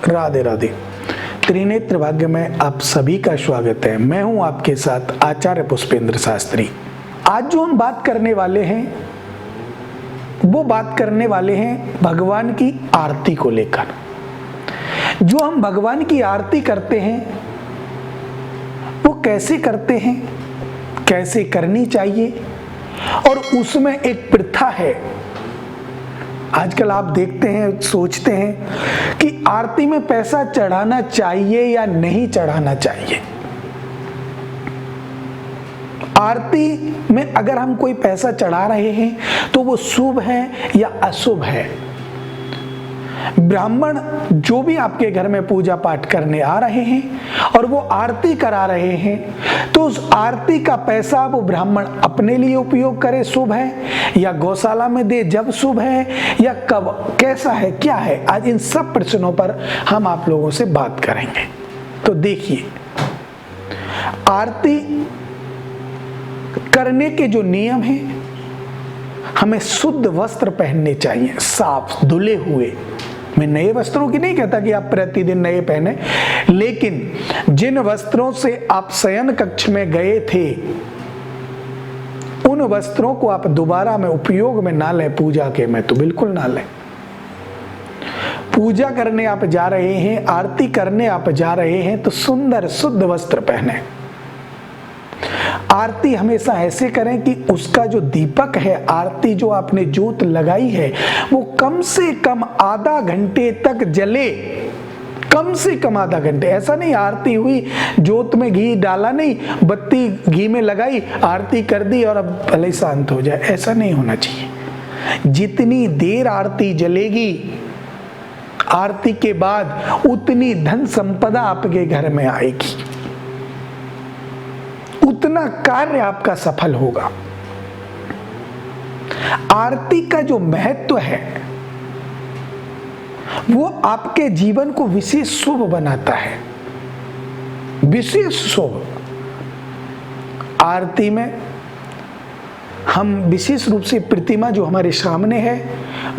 राधे राधे। त्रिनेत्र भाग्य में आप सभी का स्वागत है। मैं हूं आपके साथ आचार्य पुष्पेंद्र शास्त्री। आज जो हम बात करने वाले हैं वो बात करने वाले हैं भगवान की आरती को लेकर। जो हम भगवान की आरती करते हैं वो कैसे करते हैं, कैसे करनी चाहिए, और उसमें एक प्रथा है। आजकल आप देखते हैं, सोचते हैं कि आरती में पैसा चढ़ाना चाहिए या नहीं चढ़ाना चाहिए। आरती में अगर हम कोई पैसा चढ़ा रहे हैं तो वो शुभ है या अशुभ है। ब्राह्मण जो भी आपके घर में पूजा पाठ करने आ रहे हैं और वो आरती करा रहे हैं तो उस आरती का पैसा वो ब्राह्मण अपने लिए उपयोग करे, शुभ है, या गौशाला में दे जब शुभ है, या कब, कैसा है, क्या है। आज इन सब प्रश्नों पर हम आप लोगों से बात करेंगे। तो देखिए, आरती करने के जो नियम हैं, हमें शुद्ध वस्त्र पहनने चाहिए, साफ धुले हुए। मैं नए वस्त्रों की नहीं कहता कि आप प्रतिदिन नए पहने, लेकिन जिन वस्त्रों से आप शयन कक्ष में गए थे उन वस्त्रों को आप दोबारा में उपयोग में ना लें। पूजा के में तो बिल्कुल ना लें। पूजा करने आप जा रहे हैं, आरती करने आप जा रहे हैं तो सुंदर शुद्ध वस्त्र पहने। आरती हमेशा ऐसे करें कि उसका जो दीपक है, आरती जो आपने जोत लगाई है, वो कम से कम आधा घंटे तक जले। कम से कम आधा घंटे। ऐसा नहीं आरती हुई, जोत में घी डाला नहीं, बत्ती घी में लगाई, आरती कर दी और अब भले शांत हो जाए, ऐसा नहीं होना चाहिए। जितनी देर आरती जलेगी, आरती के बाद उतनी धन संपदा आपके घर में आएगी, उतना कार्य आपका सफल होगा। आरती का जो महत्व है वो आपके जीवन को विशेष शुभ बनाता है, विशेष शुभ। आरती में हम विशेष रूप से प्रतिमा जो हमारे सामने है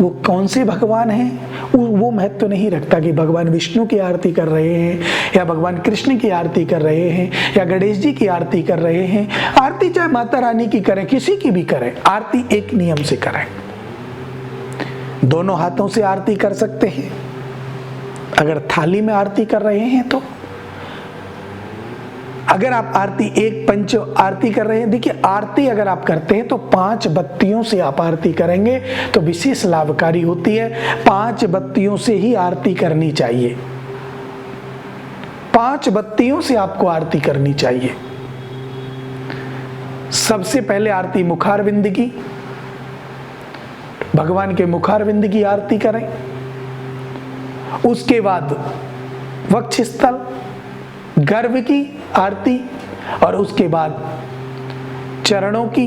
वो कौन से भगवान हैं वो महत्व नहीं रखता कि भगवान विष्णु की आरती कर रहे हैं या भगवान कृष्ण की आरती कर रहे हैं या गणेश जी की आरती कर रहे हैं। आरती चाहे माता रानी की करें, किसी की भी करें, आरती एक नियम से करें। दोनों हाथों से आरती कर सकते हैं। अगर थाली में आरती कर रहे हैं तो, अगर आप आरती एक पंच आरती कर रहे हैं, देखिए आरती अगर आप करते हैं तो 5 बत्तियों से आप आरती करेंगे तो विशेष लाभकारी होती है। 5 बत्तियों से ही आरती करनी चाहिए। 5 बत्तियों से आपको आरती करनी चाहिए। सबसे पहले आरती मुखारविंद की, भगवान के मुखारविंद की आरती करें। उसके बाद वक्षस्थल, गर्भ की आरती, और उसके बाद चरणों की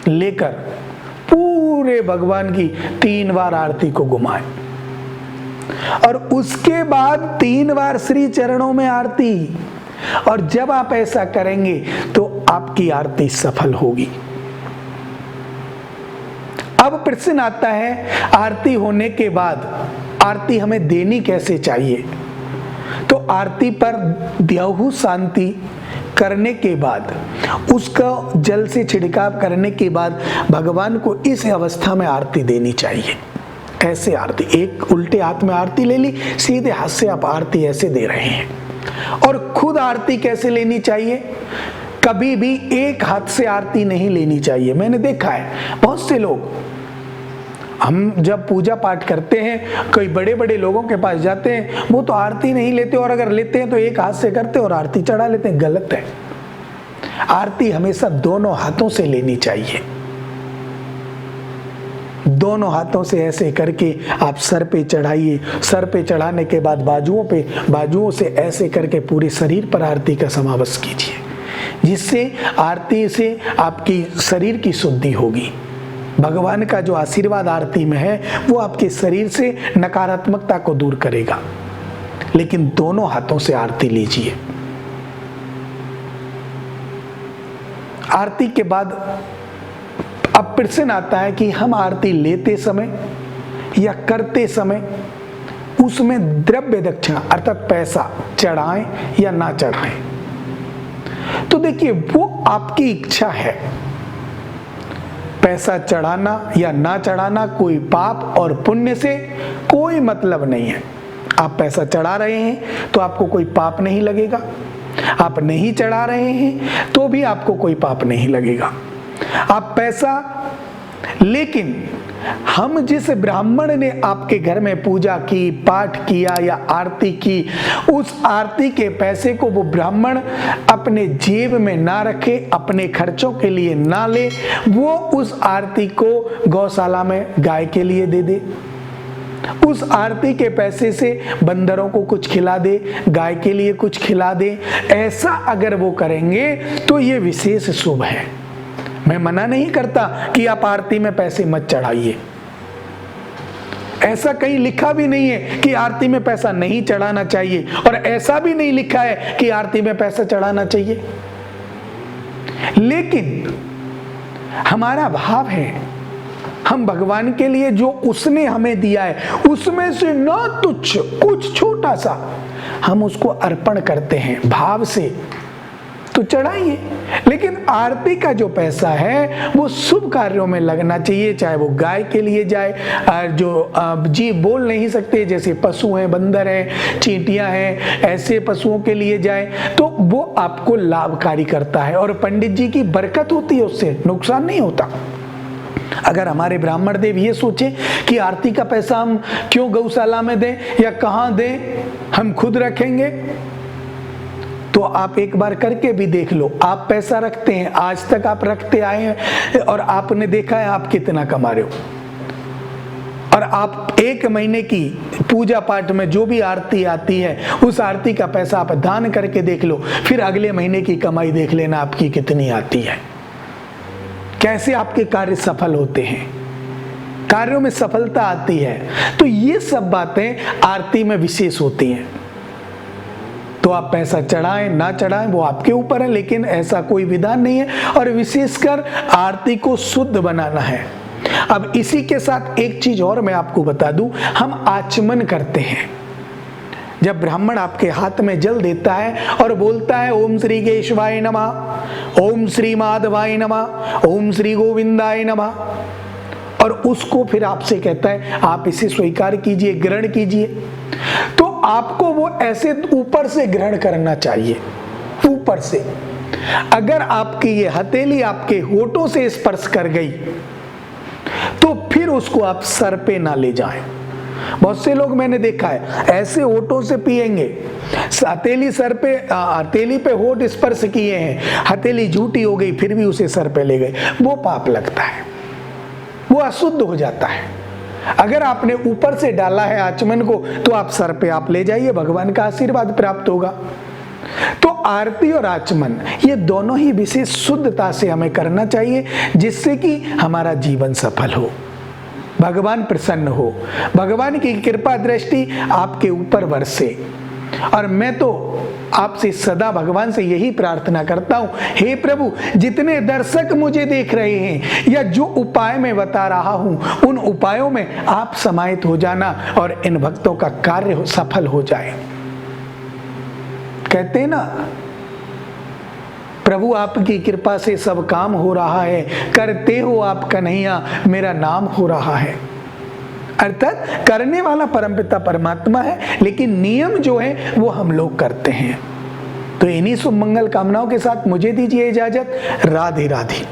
लेकर पूरे भगवान की 3 बार आरती को घुमाएं, और उसके बाद 3 बार श्री चरणों में आरती। और जब आप ऐसा करेंगे तो आपकी आरती सफल होगी। अब प्रश्न आता है, आरती होने के बाद आरती हमें देनी कैसे चाहिए। तो आरती पर द्यौहु शांति करने के बाद, उसका जल से छिड़काव करने के बाद भगवान को इस अवस्था में आरती देनी चाहिए। ऐसे आरती, एक उल्टे हाथ में आरती ले ली, सीधे हाथ से आप आरती ऐसे दे रहे हैं। और खुद आरती कैसे लेनी चाहिए, कभी भी एक हाथ से आरती नहीं लेनी चाहिए। मैंने देखा है बहुत से लोग, हम जब पूजा पाठ करते हैं कोई बड़े बड़े लोगों के पास जाते हैं, वो तो आरती नहीं लेते, और अगर लेते हैं तो एक हाथ से करते और आरती चढ़ा लेते हैं। गलत है। आरती हमेशा दोनों हाथों से लेनी चाहिए। दोनों हाथों से ऐसे करके आप सर पे चढ़ाइए। सर पे चढ़ाने के बाद बाजुओं से ऐसे करके पूरे शरीर पर आरती का समावेश कीजिए, जिससे आरती से आपकी शरीर की शुद्धि होगी। भगवान का जो आशीर्वाद आरती में है वो आपके शरीर से नकारात्मकता को दूर करेगा। लेकिन दोनों हाथों से आरती लीजिए। आरती के बाद अब प्रश्न आता है कि हम आरती लेते समय या करते समय उसमें द्रव्य दक्षिणा अर्थात पैसा चढ़ाएं या ना चढ़ाएं। तो देखिए वो आपकी इच्छा है, पैसा चढ़ाना या ना चढ़ाना कोई पाप और पुण्य से कोई मतलब नहीं है। आप पैसा चढ़ा रहे हैं तो आपको कोई पाप नहीं लगेगा, आप नहीं चढ़ा रहे हैं तो भी आपको कोई पाप नहीं लगेगा। आप पैसा, लेकिन हम जिस ब्राह्मण ने आपके घर में पूजा की, पाठ किया या आरती की, उस आरती के पैसे को वो ब्राह्मण अपने जेब में ना रखे, अपने खर्चों के लिए ना ले, वो उस आरती को गौशाला में गाय के लिए दे दे, उस आरती के पैसे से बंदरों को कुछ खिला दे, गाय के लिए कुछ खिला दे, ऐसा अगर वो करेंगे तो ये विशेष शुभ है। मैं मना नहीं करता कि आप आरती में पैसे मत चढ़ाइए, ऐसा कहीं लिखा भी नहीं है कि आरती में पैसा नहीं चढ़ाना चाहिए, और ऐसा भी नहीं लिखा है कि आरती में पैसा चढ़ाना चाहिए। लेकिन हमारा भाव है, हम भगवान के लिए जो उसने हमें दिया है उसमें से न तुच्छ कुछ छोटा सा हम उसको अर्पण करते हैं भाव से, तो चढ़ाइए। लेकिन आरती का जो पैसा है वो शुभ कार्यों में लगना चाहिए, चाहे वो गाय के लिए जाए, जो जीव बोल नहीं सकते जैसे पशु हैं, बंदर हैं, चींटियां हैं, ऐसे पशुओं के लिए जाए तो वो आपको लाभकारी करता है और पंडित जी की बरकत होती है, उससे नुकसान नहीं होता। अगर हमारे ब्राह्मण देव ये सोचे कि आरती का पैसा हम क्यों गौशाला में दें या कहां दें, हम खुद रखेंगे, तो आप एक बार करके भी देख लो। आप पैसा रखते हैं, आज तक आप रखते आए हैं और आपने देखा है आप कितना कमा रहे हो, और आप एक महीने की पूजा पाठ में जो भी आरती आती है उस आरती का पैसा आप दान करके देख लो, फिर अगले महीने की कमाई देख लेना आपकी कितनी आती है, कैसे आपके कार्य सफल होते हैं, कार्यों में सफलता आती है। तो ये सब बातें आरती में विशेष होती हैं। तो आप पैसा चढ़ाएं ना चढ़ाएं वो आपके ऊपर है, लेकिन ऐसा कोई विधान नहीं है, और विशेषकर आरती को शुद्ध बनाना है। अब इसी के साथ एक चीज और मैं आपको बता दूं, हम आचमन करते हैं। जब ब्राह्मण आपके हाथ में जल देता है और बोलता है ओम श्री केशवाय नमः, ओम श्री माधवाय नमः, ओम श्री गोविंदाय नमः, और उसको फिर आपसे कहता है आप इसे स्वीकार कीजिए, ग्रहण कीजिए, तो आपको वो ऐसे ऊपर से ग्रहण करना चाहिए, ऊपर से। अगर आपकी ये हथेली आपके होठों से स्पर्श कर गई तो फिर उसको आप सर पे ना ले जाएं। बहुत से लोग मैंने देखा है ऐसे होठों से पिएंगे, हथेली सर पे, हथेली पे होठ स्पर्श किए हैं, हथेली झूठी हो गई फिर भी उसे सर पे ले गए, वो पाप लगता है, वो अशुद्ध हो जाता है। अगर आपने ऊपर से डाला है आचमन को तो आप सर पे आप ले जाइए, भगवान का आशीर्वाद प्राप्त होगा। तो आरती और आचमन ये दोनों ही विशेष शुद्धता से हमें करना चाहिए, जिससे कि हमारा जीवन सफल हो, भगवान प्रसन्न हो, भगवान की कृपा दृष्टि आपके ऊपर बरसे। और मैं तो आपसे सदा भगवान से यही प्रार्थना करता हूं, हे प्रभु जितने दर्शक मुझे देख रहे हैं या जो उपाय मैं बता रहा हूं उन उपायों में आप समाहित हो जाना और इन भक्तों का कार्य सफल हो जाए। कहते हैं ना, प्रभु आपकी कृपा से सब काम हो रहा है, करते हो आप कन्हैया मेरा नाम हो रहा है। अर्थात करने वाला परमपिता परमात्मा है, लेकिन नियम जो है वो हम लोग करते हैं। तो इन्हीं शुभ मंगल कामनाओं के साथ मुझे दीजिए इजाजत। राधे राधे।